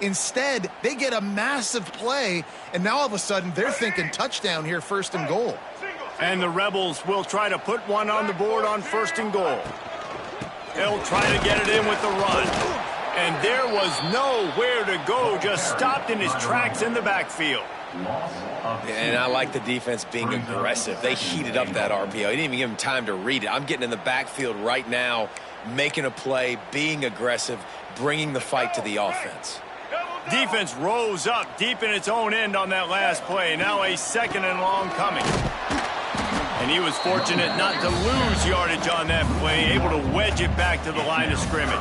Instead, they get a massive play, and now all of a sudden they're thinking touchdown here, 1st and goal. And the Rebels will try to put one on the board on 1st and goal. They'll try to get it in with the run. And there was nowhere to go, just stopped in his tracks in the backfield. And I like the defense being aggressive. They heated up that RPO. He didn't even give him time to read it. I'm getting in the backfield right now, making a play, being aggressive, bringing the fight to the offense. Defense rose up deep in its own end on that last play. Now a 2nd and long coming. And he was fortunate not to lose yardage on that play, able to wedge it back to the line of scrimmage.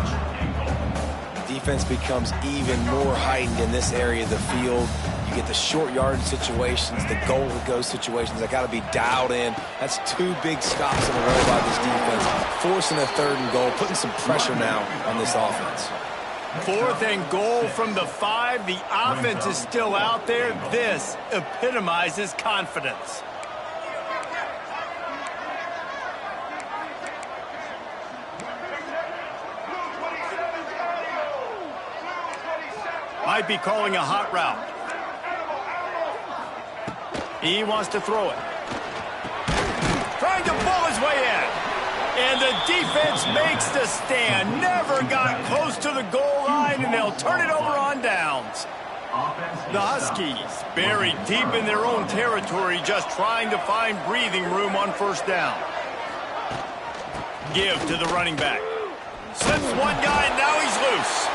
Defense becomes even more heightened in this area of the field. You get the short yardage situations, the goal to go situations that got to be dialed in. That's 2 big stops in a row by this defense, forcing a 3rd and goal, putting some pressure now on this offense. 4th and goal from the 5. The offense is still out there. This epitomizes confidence. Might be calling a hot route. He wants to throw it. Trying to pull his way in. And the defense makes the stand. Never got close to the goal line, and they'll turn it over on downs. The Huskies buried deep in their own territory, just trying to find breathing room on 1st down. Give to the running back. Slips one guy, and now he's loose.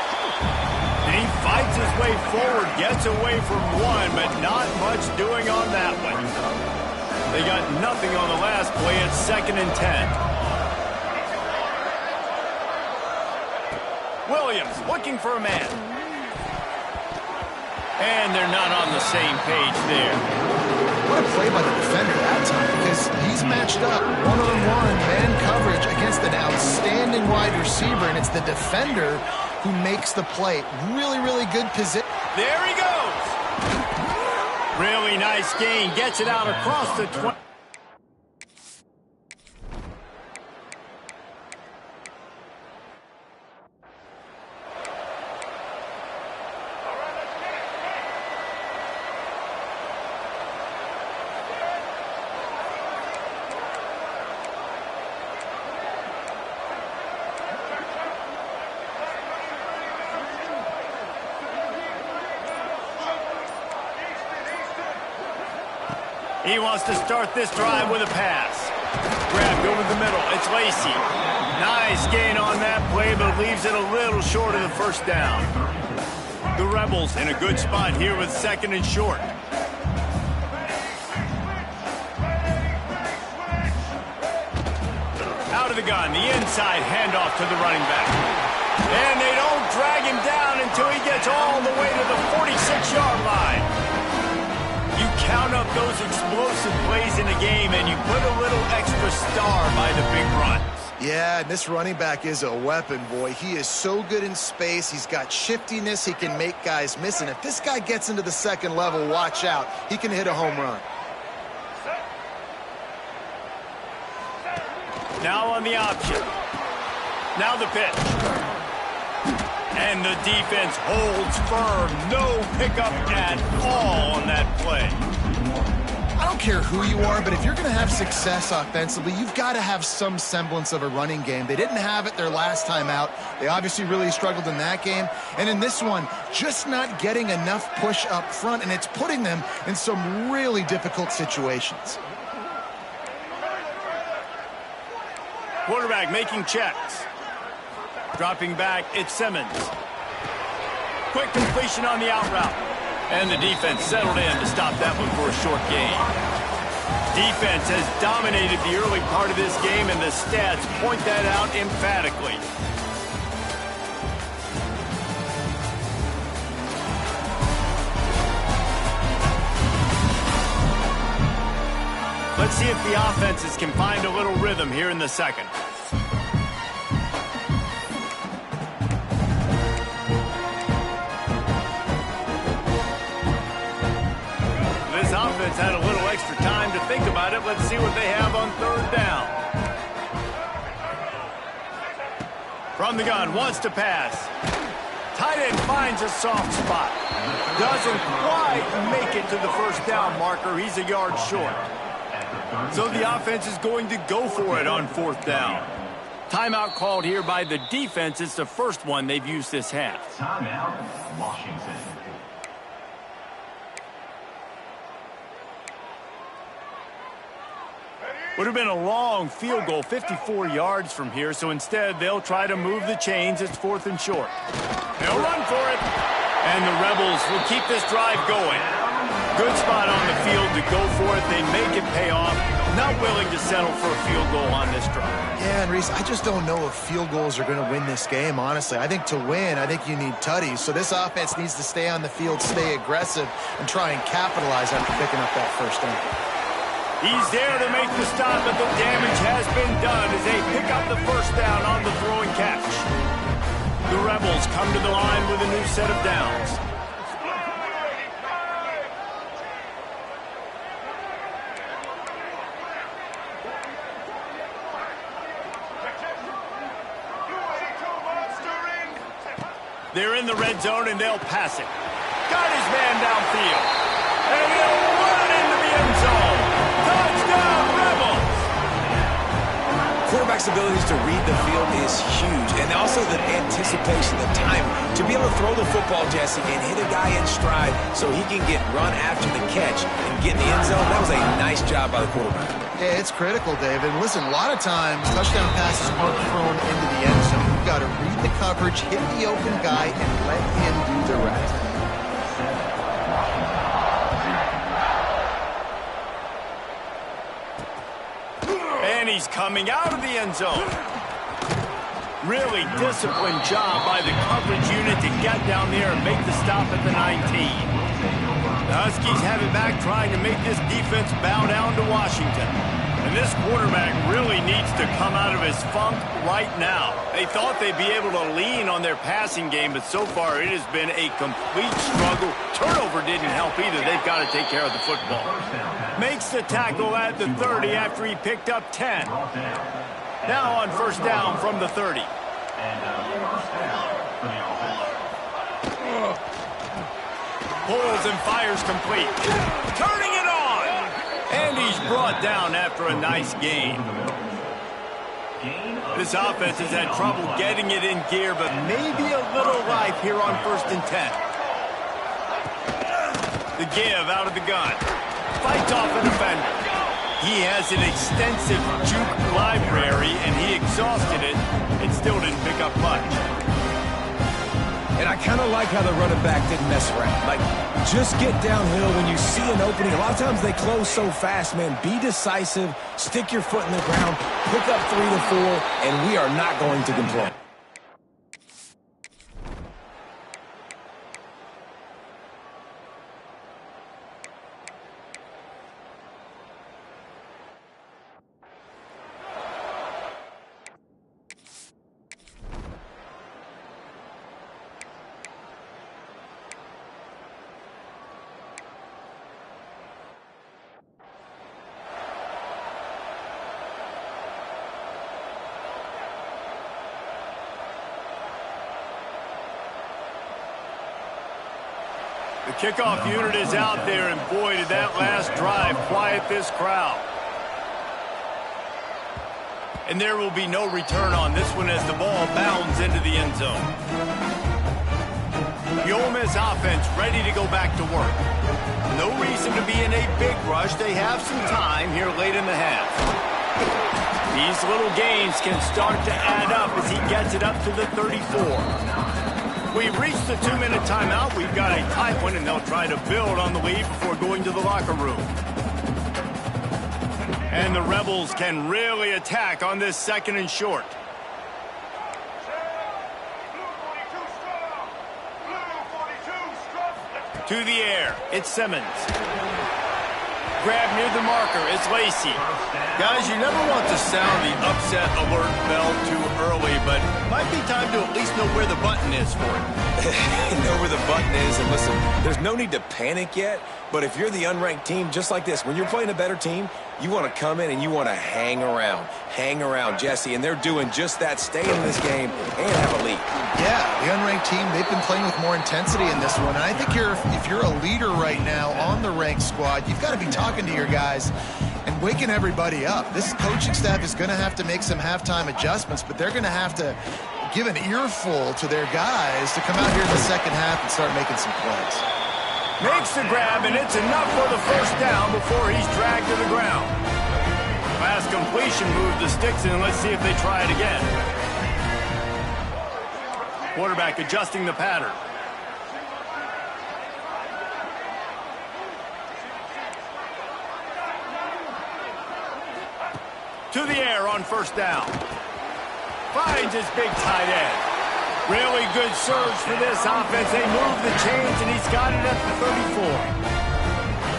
He fights his way forward, gets away from one, but not much doing on that one. They got nothing on the last play. It's 2nd and 10. Williams looking for a man. And they're not on the same page there. What a play by the defender that time, because he's matched up one-on-one man coverage against an outstanding wide receiver, and it's the defender who makes the play. Really, really good position. There he goes. Really nice gain. Gets it out across the 20. He wants to start this drive with a pass. Grabbed over the middle. It's Lacey. Nice gain on that play, but leaves it a little short of the 1st down. The Rebels in a good spot here with 2nd and short. Out of the gun, the inside handoff to the running back. And they don't drag him down until he gets all the way to the 46-yard line. You count up those explosive plays in a game, and you put a little extra star by the big runs. Yeah, and this running back is a weapon, boy. He is so good in space. He's got shiftiness. He can make guys miss. And if this guy gets into the 2nd level, watch out. He can hit a home run. Now on the option. Now the pitch. And the defense holds firm. No pickup at all on that play. I don't care who you are, but if you're going to have success offensively, you've got to have some semblance of a running game. They didn't have it their last time out. They obviously really struggled in that game. And in this one, just not getting enough push up front, and it's putting them in some really difficult situations. Quarterback making checks. Dropping back, it's Simmons. Quick completion on the out route. And the defense settled in to stop that one for a short gain. Defense has dominated the early part of this game, and the stats point that out emphatically. Let's see if the offenses can find a little rhythm here in the 2nd. Offense had a little extra time to think about it. Let's see what they have on 3rd down. From the gun, wants to pass. Tight end finds a soft spot. Doesn't quite make it to the first down marker. He's a yard short. So the offense is going to go for it on 4th down. Timeout called here by the defense. It's the first one they've used this half. Timeout, Washington. Would have been a long field goal, 54 yards from here, so instead they'll try to move the chains. It's 4th and short. They'll run for it. And the Rebels will keep this drive going. Good spot on the field to go for it. They make it pay off. Not willing to settle for a field goal on this drive. Yeah, and Reese, I just don't know if field goals are going to win this game, honestly. I think to win, I think you need tutties. So this offense needs to stay on the field, stay aggressive, and try and capitalize on picking up that first down. He's there to make the stop, but the damage has been done as they pick up the first down on the throw and catch. The Rebels come to the line with a new set of downs. They're in the red zone, and they'll pass it. Got his man downfield. And he'll run it into the end zone. Touchdown, Rebels! Quarterback's abilities to read the field is huge, and also the anticipation, the time to be able to throw the football, Jesse, and hit a guy in stride so he can get run after the catch and get in the end zone. That was a nice job by the quarterback. Yeah, it's critical, David. Listen, a lot of times touchdown passes aren't thrown into the end zone. You've got to read the coverage, hit the open guy, and let him do the rest. And he's coming out of the end zone. Really disciplined job by the coverage unit to get down there and make the stop at the 19. The Huskies have it back, trying to make this defense bow down to Washington. And this quarterback really needs to come out of his funk right now. They thought they'd be able to lean on their passing game, but so far it has been a complete struggle. Turnover didn't help either. They've got to take care of the football. Makes the tackle at the 30 after he picked up 10. Now on first down from the 30. Pulls and fires complete. Turning it on! And he's brought down after a nice gain. This offense has had trouble getting it in gear, but maybe a little life here on 1st and 10. The give out of the gun. Fights off a defender. He has an extensive juke library, and he exhausted it and still didn't pick up much. And I kind of like how the running back didn't mess around. Like, just get downhill when you see an opening. A lot of times they close so fast, man. Be decisive, stick your foot in the ground, pick up 3 to 4, and we are not going to complain. The kickoff unit is out there, and boy, did that last drive quiet this crowd. And there will be no return on this one as the ball bounds into the end zone. The Ole Miss offense ready to go back to work. No reason to be in a big rush. They have some time here late in the half. These little gains can start to add up as he gets it up to the 34. We've reached the 2-minute timeout. We've got a tight one, and they'll try to build on the lead before going to the locker room. And the Rebels can really attack on this 2nd and short. To the air, it's Simmons. Grab near the marker, it's Lacey. Guys, you never want to sound the upset alert bell too early, but might be time to at least know where the button is for it. Know where the button is, and And listen, there's no need to panic yet, but if you're the unranked team, just like this, when you're playing a better team, you want to come in and you want to hang around. Hang around, Jesse, and they're doing just that, staying in this game and have a lead. Yeah, the unranked team, they've been playing with more intensity in this one. And I think if you're a leader right now on the ranked squad, you've got to be talking to your guys and waking everybody up. This coaching staff is going to have to make some halftime adjustments, but they're going to have to give an earful to their guys to come out here in the second half and start making some plays. Makes the grab, and it's enough for the first down before he's dragged to the ground. Pass completion moved the sticks in. Let's see if they try it again. Quarterback adjusting the pattern. To the air on first down. Finds his big tight end. Really good surge for this offense. They move the chains, and he's got it at the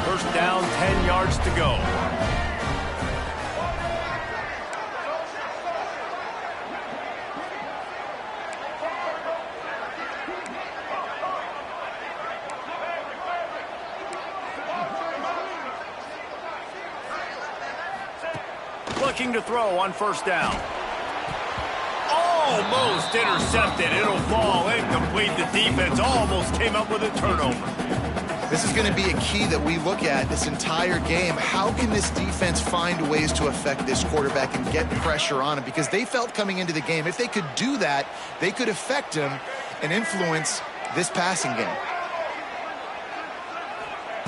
34. First down, 10 yards to go. Looking to throw on first down. Almost intercepted. It'll fall incomplete. The defense almost came up with a turnover. This is going to be a key that we look at this entire game. How can this defense find ways to affect this quarterback and get pressure on him? Because they felt coming into the game, if they could do that, they could affect him and influence this passing game.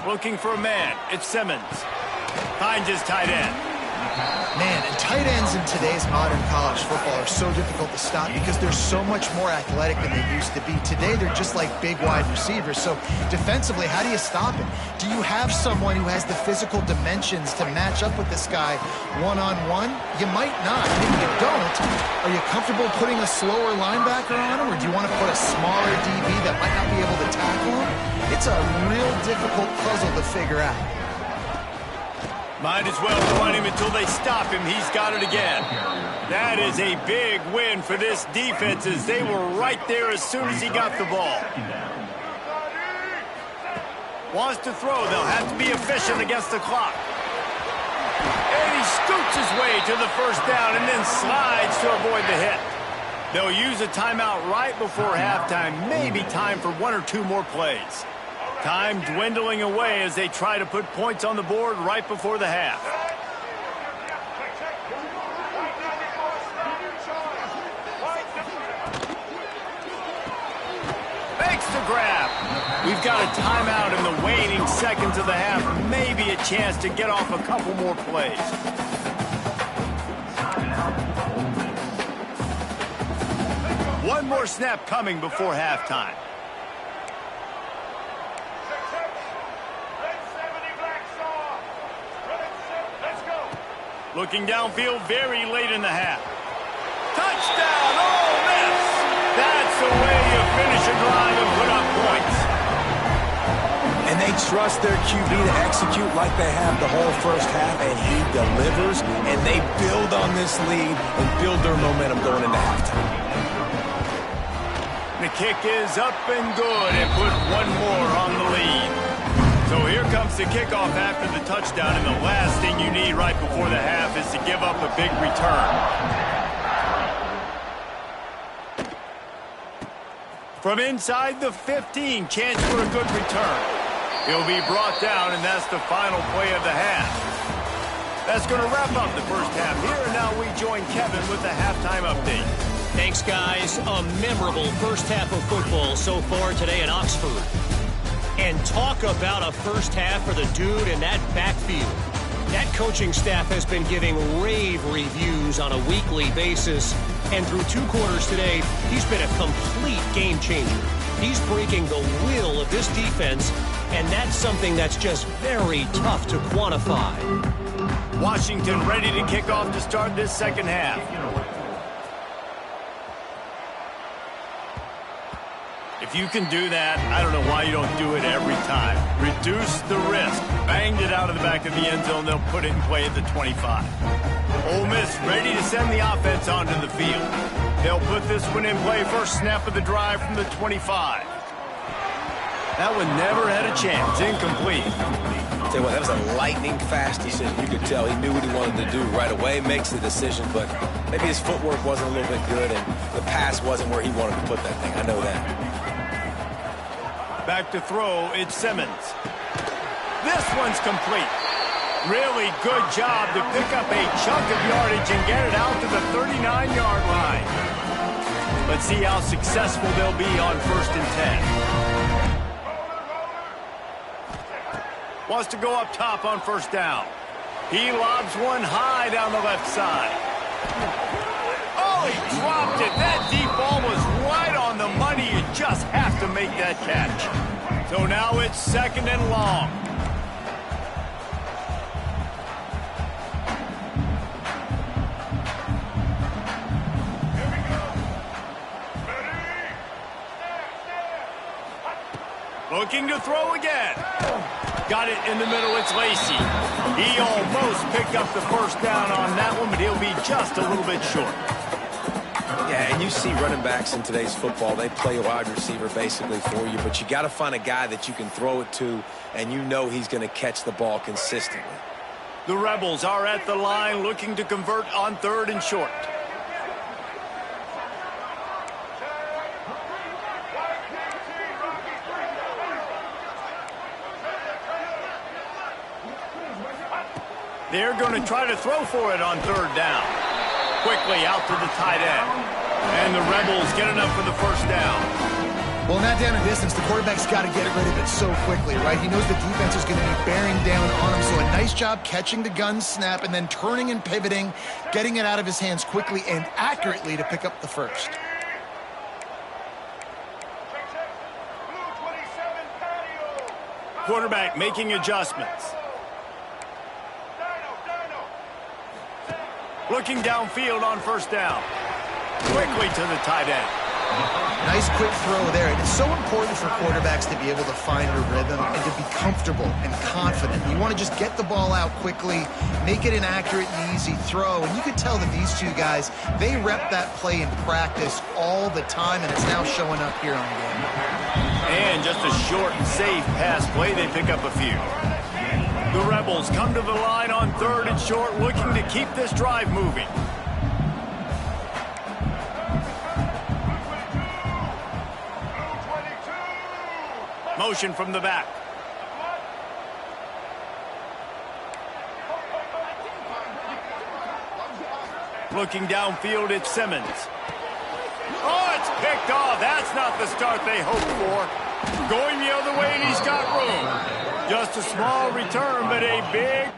Looking for a man. It's Simmons. Finds his tight end. Man, and tight ends in today's modern college football are so difficult to stop because they're so much more athletic than they used to be. Today, they're just like big wide receivers. So defensively, how do you stop him? Do you have someone who has the physical dimensions to match up with this guy one-on-one? You might not. And if you don't, are you comfortable putting a slower linebacker on him, or do you want to put a smaller DB that might not be able to tackle him? It's a real difficult puzzle to figure out. Might as well run him until they stop him. He's got it again. That is a big win for this defense, as they were right there as soon as he got the ball. Wants to throw. They'll have to be efficient against the clock. And he scoots his way to the first down and then slides to avoid the hit. They'll use a timeout right before halftime. Maybe time for one or two more plays. Time dwindling away as they try to put points on the board right before the half. Makes the grab. We've got a timeout in the waning seconds of the half. Maybe a chance to get off a couple more plays. One more snap coming before halftime. Looking downfield very late in the half. Touchdown! Oh, miss! That's the way you finish a drive and put up points. And they trust their QB to execute like they have the whole first half, and he delivers, and they build on this lead and build their momentum going into halftime. The kick is up and good, and put one more on the lead. So here comes the kickoff after the touchdown, and the last thing you need right before the half is to give up a big return. From inside the 15, chance for a good return. He'll be brought down, and that's the final play of the half. That's going to wrap up the first half here, and now we join Kevin with the halftime update. Thanks, guys. A memorable first half of football so far today in Oxford. And talk about a first half for the dude in that backfield. That coaching staff has been giving rave reviews on a weekly basis. And through 2 quarters today, he's been a complete game changer. He's breaking the will of this defense, and that's something that's just very tough to quantify. Washington ready to kick off to start this second half. If you can do that, I don't know why you don't do it every time. Reduce the risk. Banged it out of the back of the end zone. They'll put it in play at the 25. Ole Miss ready to send the offense onto the field. They'll put this one in play. First snap of the drive from the 25. That one never had a chance. Incomplete. Tell you what, that was a lightning-fast decision. You could tell he knew what he wanted to do right away, makes the decision, but maybe his footwork wasn't a little bit good, and the pass wasn't where he wanted to put that thing. I know that. Back to throw, it's Simmons. This one's complete. Really good job to pick up a chunk of yardage and get it out to the 39-yard line. Let's see how successful they'll be on 1st and 10. Wants to go up top on 1st down. He lobs one high down the left side. Oh, he dropped it. That deep ball was right on the money. You just have to make that catch. So now it's 2nd and long. Looking to throw again. Got it in the middle, it's Lacy. He almost picked up the 1st down on that one, but he'll be just a little bit short. Yeah, and you see running backs in today's football, they play a wide receiver basically for you, but you got to find a guy that you can throw it to, and you know he's going to catch the ball consistently. The Rebels are at the line looking to convert on 3rd and short. They're going to try to throw for it on 3rd down. Quickly out to the tight end. And the Rebels get enough for the 1st down. Well, in that down and distance, the quarterback's got to get rid of it so quickly, right? He knows the defense is going to be bearing down on him, so a nice job catching the gun snap and then turning and pivoting, getting it out of his hands quickly and accurately to pick up the 1st. Quarterback making adjustments. Looking downfield on 1st down. Quickly to the tight end. Nice quick throw there. And it's so important for quarterbacks to be able to find a rhythm and to be comfortable and confident. You want to just get the ball out quickly, make it an accurate and easy throw. And you can tell that these two guys, they rep that play in practice all the time, and it's now showing up here on the game. And just a short and safe pass play, they pick up a few. The Rebels come to the line on 3rd and short, looking to keep this drive moving. Motion from the back. Looking downfield, it's Simmons. Oh, it's picked off. That's not the start they hoped for. Going the other way, and he's got room. Just a small return, but a big...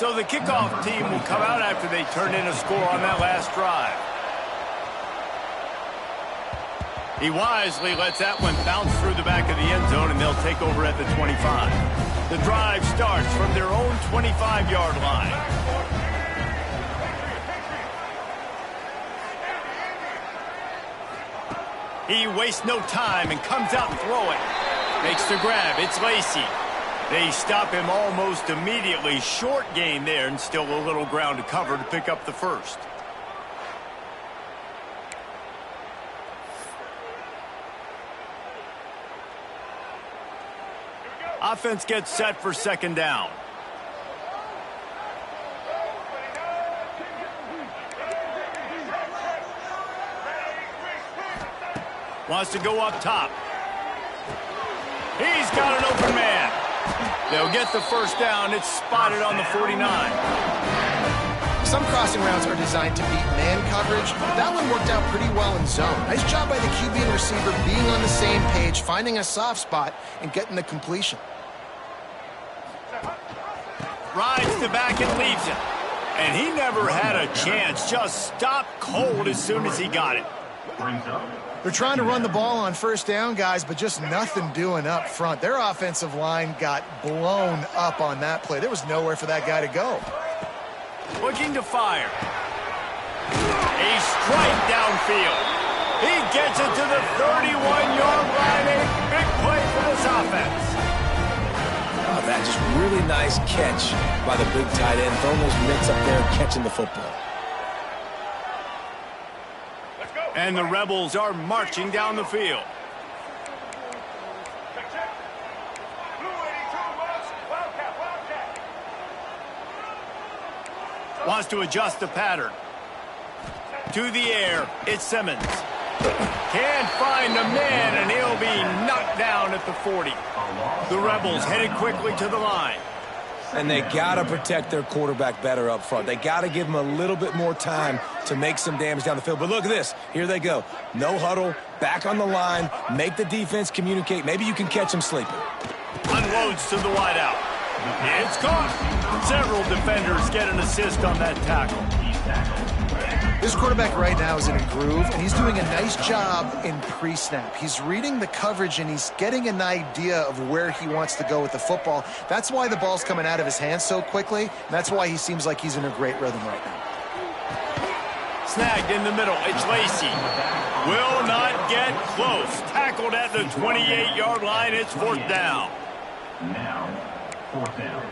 So the kickoff team will come out after they turn in a score on that last drive. He wisely lets that one bounce through the back of the end zone, and they'll take over at the 25. The drive starts from their own 25-yard line. He wastes no time and comes out throwing. Makes the grab. It's Lacy. They stop him almost immediately. Short gain there, and still a little ground to cover to pick up the 1st. Offense gets set for 2nd down. Wants to go up top. He's got an open man. They'll get the 1st down. It's spotted on the 49. Some crossing routes are designed to beat man coverage, but that one worked out pretty well in zone. Nice job by the QB and receiver being on the same page, finding a soft spot, and getting the completion. Rides the back and leaves it. And he never had a chance. Just stopped cold as soon as he got it. They're trying to run the ball on 1st down, guys, but just nothing doing up front. Their offensive line got blown up on that play. There was nowhere for that guy to go. Looking to fire. A strike downfield. He gets it to the 31-yard line. A big play for this offense. that. Just really nice catch by the big tight end. Throwing those mitts up there, catching the football. And the Rebels are marching down the field. Wants to adjust the pattern. To the air, it's Simmons. Can't find the man, and he'll be knocked down at the 40. The Rebels headed quickly to the line. And they got to protect their quarterback better up front. They got to give him a little bit more time to make some damage down the field. But look at this. Here they go. No huddle, back on the line, make the defense communicate. Maybe you can catch him sleeping. Unloads to the wideout. It's caught. Several defenders get an assist on that tackle. This quarterback right now is in a groove, and he's doing a nice job in pre-snap. He's reading the coverage, and he's getting an idea of where he wants to go with the football. That's why the ball's coming out of his hands so quickly, and that's why he seems like he's in a great rhythm right now. Snagged in the middle. It's Lacey. Will not get close. Tackled at the 28-yard line. It's fourth down. Now, fourth down.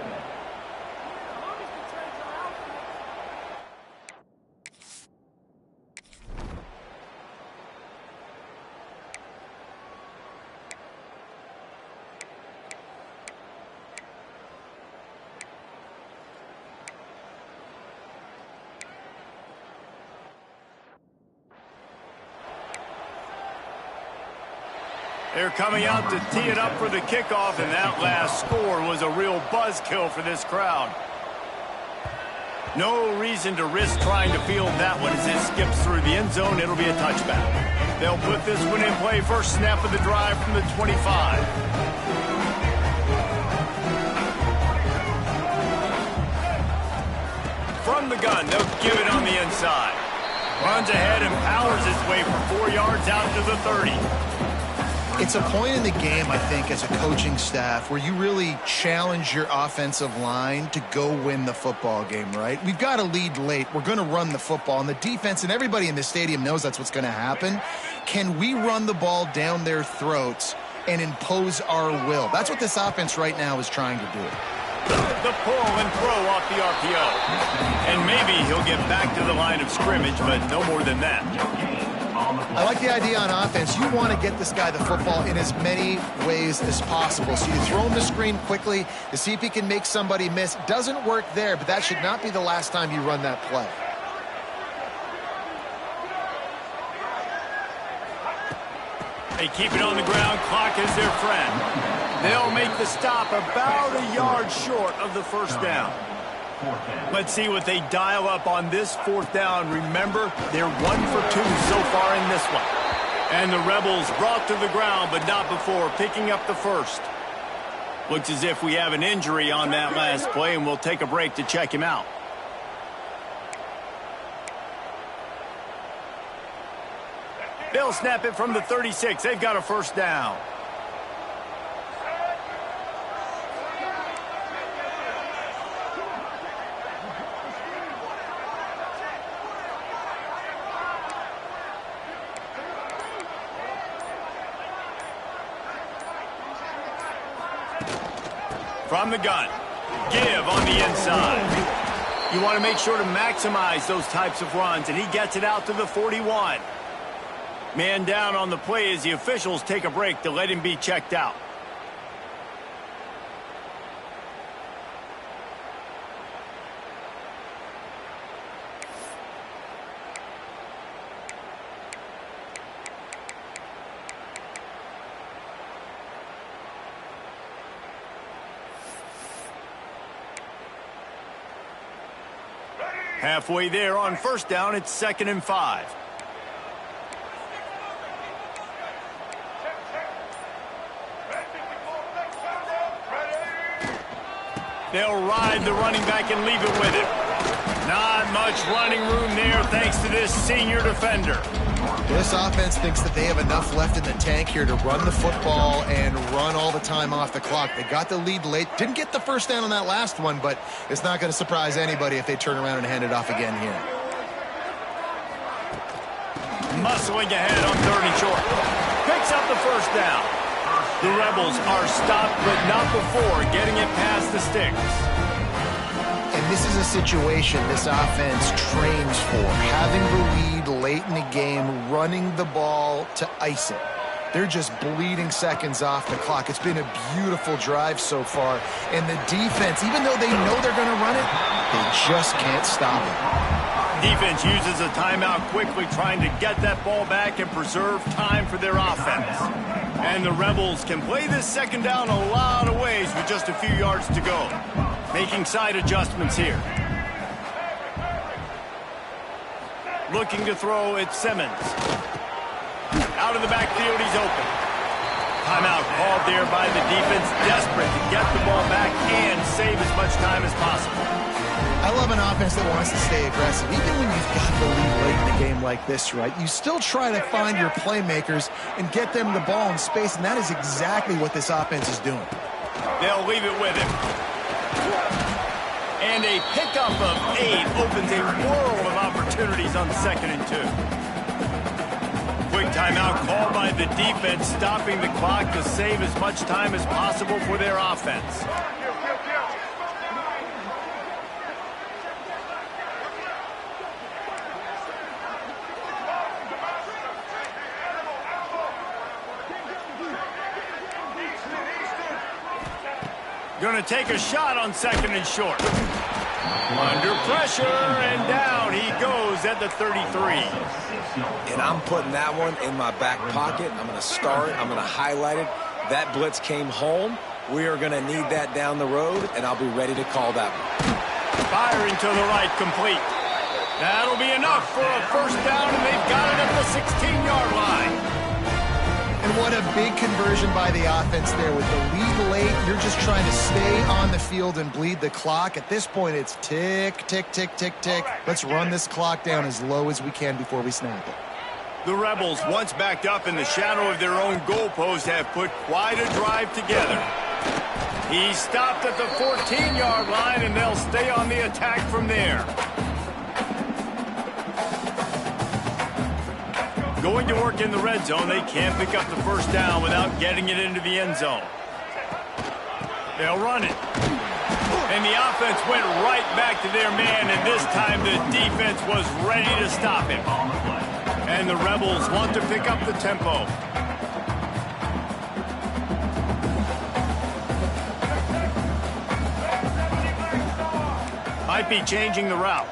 They're coming out to tee it up for the kickoff, and that last score was a real buzzkill for this crowd. No reason to risk trying to field that one as it skips through the end zone. It'll be a touchback. They'll put this one in play. First snap of the drive from the 25. From the gun, they'll give it on the inside. Runs ahead and powers his way for 4 yards out to the 30. It's a point in the game, I think, as a coaching staff where you really challenge your offensive line to go win the football game, right? We've got a lead late. We're going to run the football. And the defense and everybody in this stadium knows that's what's going to happen. Can we run the ball down their throats and impose our will? That's what this offense right now is trying to do. The pull and throw off the RPO. And maybe he'll get back to the line of scrimmage, but no more than that. I like the idea on offense. You want to get this guy the football in as many ways as possible. So you throw him the screen quickly to see if he can make somebody miss. Doesn't work there, but that should not be the last time you run that play. They keep it on the ground. Clock is their friend. They'll make the stop about a yard short of the first down. Let's see what they dial up on this fourth down. Remember, they're 1 for 2 so far in this one. And the Rebels brought to the ground, but not before picking up the first. Looks as if we have an injury on that last play, and we'll take a break to check him out. They'll snap it from the 36. They've got a first down. From the gun. Give on the inside. You want to make sure to maximize those types of runs, and he gets it out to the 41. Man down on the play as the officials take a break to let him be checked out. Halfway there on first down, it's 2nd and 5. They'll ride the running back and leave it with him. Not much running room there thanks to this senior defender. This offense thinks that they have enough left in the tank here to run the football and run all the time off the clock. They got the lead late. Didn't get the first down on that last one, but it's not going to surprise anybody if they turn around and hand it off again here. Muscling ahead on 3rd and short. Picks up the first down. The Rebels are stopped, but not before getting it past the sticks. And this is a situation this offense trains for, having the lead late in the game, running the ball to ice it. They're just bleeding seconds off the clock. It's been a beautiful drive so far. And the defense, even though they know they're going to run it, they just can't stop it. Defense uses a timeout quickly, trying to get that ball back and preserve time for their offense. And the Rebels can play this second down a lot of ways with just a few yards to go. Making side adjustments here. Looking to throw, it's Simmons. Out of the backfield, he's open. Timeout called there by the defense, desperate to get the ball back and save as much time as possible. I love an offense that wants to stay aggressive. Even when you've got the lead late in the game like this, right, you still try to find your playmakers and get them the ball in space, and that is exactly what this offense is doing. They'll leave it with him. And a pickup of 8 opens a world of opportunities on 2nd and 2. Quick timeout called by the defense, stopping the clock to save as much time as possible for their offense. Going to take a shot on 2nd and short. Under pressure, and down he goes at the 33. And I'm putting that one in my back pocket. I'm going to start it. I'm going to highlight it. That blitz came home. We are going to need that down the road, and I'll be ready to call that one. Firing to the right, complete. That'll be enough for a first down, and they've got it at the 16-yard line. And what a big conversion by the offense there. With the lead late, you're just trying to stay on the field and bleed the clock. At this point, it's tick, tick, tick, tick, tick. Let's run this clock down as low as we can before we snap it. The Rebels, once backed up in the shadow of their own goalpost, have put quite a drive together. He stopped at the 14-yard line, and they'll stay on the attack from there. Going to work in the red zone, they can't pick up the first down without getting it into the end zone. They'll run it. And the offense went right back to their man, and this time the defense was ready to stop him. And the Rebels want to pick up the tempo. Might be changing the route.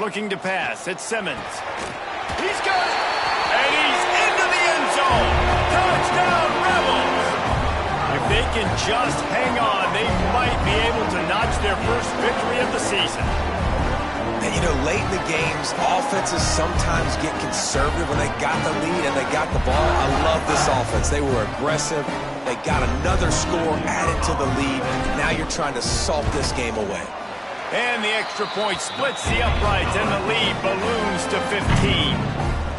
Looking to pass. It's Simmons. He's got it. And he's into the end zone. Touchdown, Rebels. If they can just hang on, they might be able to notch their first victory of the season. And, you know, late in the games, offenses sometimes get conservative when they got the lead and they got the ball. I love this offense. They were aggressive. They got another score added to the lead. Now you're trying to salt this game away. And the extra point splits the uprights, and the lead balloons to 15.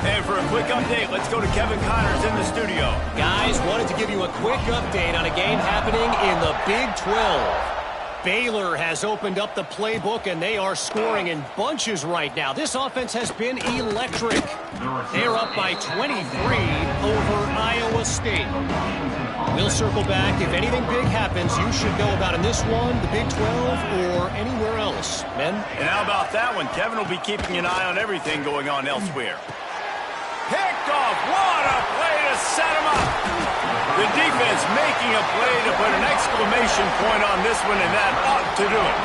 And for a quick update, let's go to Kevin Connors in the studio. Guys, wanted to give you a quick update on a game happening in the Big 12. Baylor has opened up the playbook, and they are scoring in bunches right now. This offense has been electric. They're up by 23 over Iowa State. We'll circle back. If anything big happens, you should know about in this one, the Big 12, or anywhere else. Men? And how about that one? Kevin will be keeping an eye on everything going on elsewhere. Picked off. What a play to set him up. The defense making a play to put an exclamation point on this one, and that ought to do it.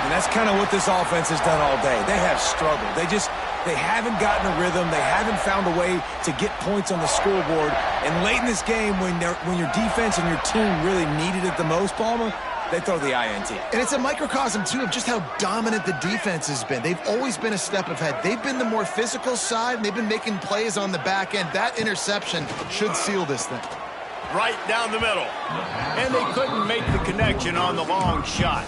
And that's kind of what this offense has done all day. They have struggled. They haven't gotten a rhythm. They haven't found a way to get points on the scoreboard. And late in this game, when your defense and your team really needed it the most, Palmer, they throw the INT. And it's a microcosm, too, of just how dominant the defense has been. They've always been a step ahead. They've been the more physical side, and they've been making plays on the back end. That interception should seal this thing. Right down the middle. And they couldn't make the connection on the long shot.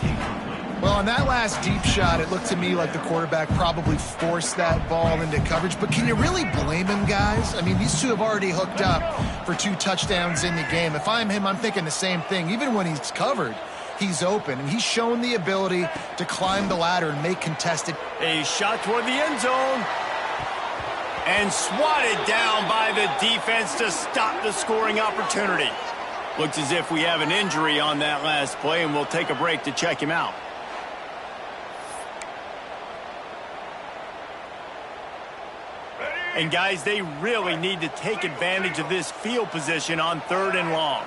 Well, on that last deep shot, it looked to me like the quarterback probably forced that ball into coverage. But can you really blame him, guys? I mean, these two have already hooked up for 2 touchdowns in the game. If I'm him, I'm thinking the same thing. Even when he's covered, he's open. And he's shown the ability to climb the ladder and make contested. A shot toward the end zone. And swatted down by the defense to stop the scoring opportunity. Looks as if we have an injury on that last play, and we'll take a break to check him out. And guys, they really need to take advantage of this field position on 3rd and long.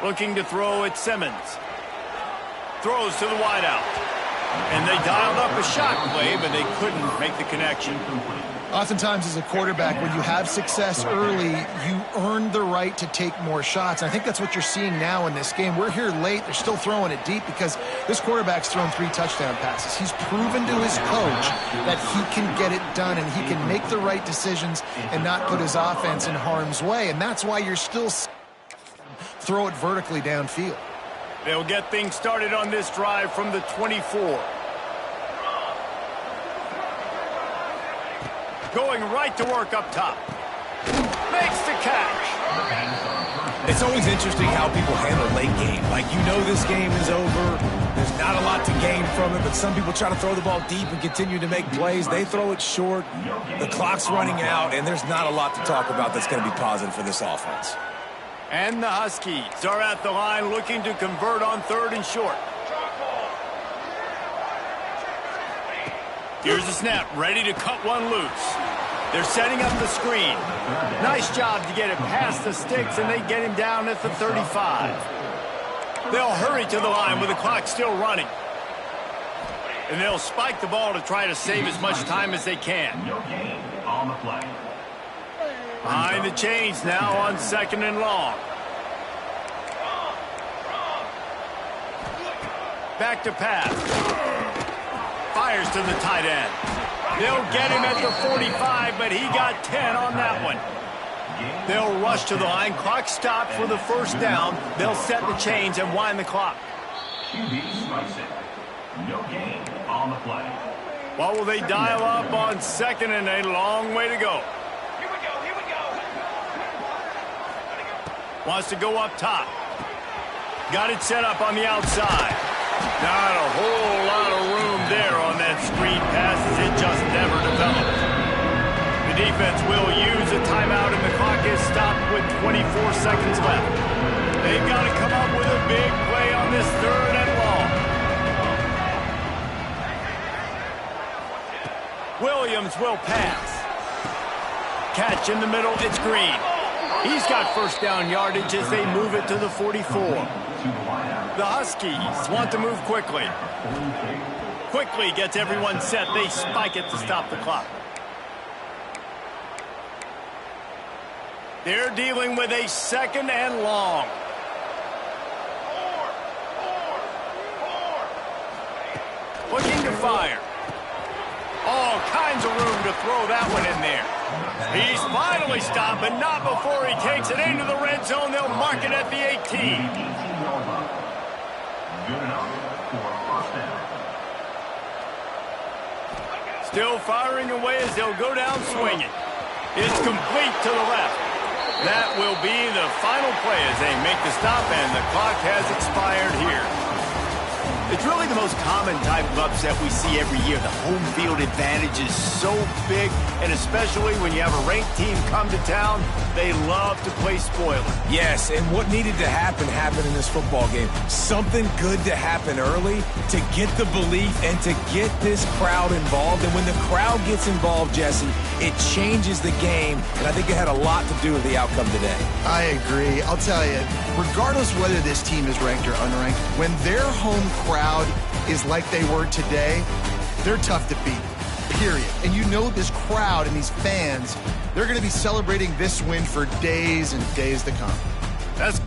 Looking to throw at Simmons. Throws to the wideout. And they dialed up a shot play, but they couldn't make the connection. Oftentimes as a quarterback, when you have success early, you earn the right to take more shots. And I think that's what you're seeing now in this game. We're here late. They're still throwing it deep because this quarterback's thrown 3 touchdown passes. He's proven to his coach that he can get it done and he can make the right decisions and not put his offense in harm's way. And that's why you're still throw it vertically downfield. They'll get things started on this drive from the 24. Going right to work up top. Makes the catch. It's always interesting how people handle late game. Like, you know this game is over. There's not a lot to gain from it, but some people try to throw the ball deep and continue to make plays. They throw it short. The clock's running out, and there's not a lot to talk about that's going to be positive for this offense. And the Huskies are at the line looking to convert on 3rd and short. Here's the snap, ready to cut one loose. They're setting up the screen. Nice job to get it past the sticks, and they get him down at the 35. They'll hurry to the line with the clock still running. And they'll spike the ball to try to save as much time as they can. No gain on the play. Behind the chains now on 2nd and long. Back to pass. Fires to the tight end. They'll get him at the 45, but he got 10 on that one. They'll rush to the line. Clock stopped for the 1st down. They'll set the chains and wind the clock. QB strikes it. No gain on the play. What will they dial up on 2nd and a long way to go? Wants to go up top. Got it set up on the outside. Not a whole lot of room there on that screen pass as it just never developed. The defense will use a timeout and the clock is stopped with 24 seconds left. They've got to come up with a big play on this 3rd and long. Williams will pass. Catch in the middle, it's Green. He's got 1st down yardage as they move it to the 44. The Huskies want to move quickly. Quickly gets everyone set. They spike it to stop the clock. They're dealing with a 2nd and long. Looking to fire. All kinds of room to throw that one in there. He's finally stopped, but not before he takes it into the red zone. They'll mark it at the 18. Good enough for a 1st down. Still firing away as they'll go down swinging. It's complete to the left. That will be the final play as they make the stop, and the clock has expired here. It's really the most common type of upset we see every year. The home field advantage is so big, and especially when you have a ranked team come to town, they love to play spoiler. Yes, and what needed to happen happened in this football game. Something good to happen early to get the belief and to get this crowd involved. And when the crowd gets involved, Jesse, it changes the game, and I think it had a lot to do with the outcome today. I agree. I'll tell you, regardless whether this team is ranked or unranked, when their home crowd is like they were today, they're tough to beat, period. And you know this crowd and these fans, they're going to be celebrating this win for days and days to come. That's